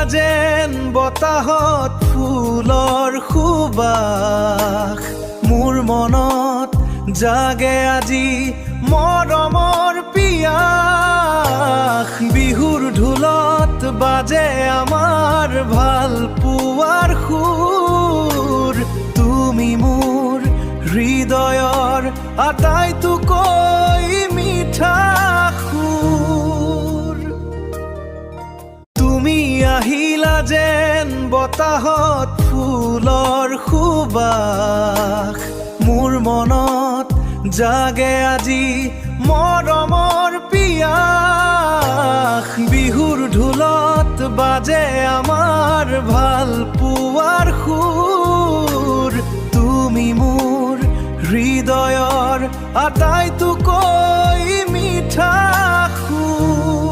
যেন বতাহত ফুলৰ সুবাস মোৰ মনত জাগে আজি মৰমৰ পিয়াস বিহুৰ ঢোলত বাজে আমাৰ ভাল পোৱাৰ সুৰ তুমি মোৰ হৃদয়ৰ আটাইতকৈ মিঠা সুৰ তুমি আহিলা যেন বতাহত ফুলৰ সুবাস মোৰ মনত জাগে আজি মৰমৰ পিয়াস বিহুৰ ঢোলত বাজে আমাৰ ভাল পোৱাৰ সুৰ তুমি মোৰ হৃদয়ৰ আটাইতকৈ মিঠা সুৰ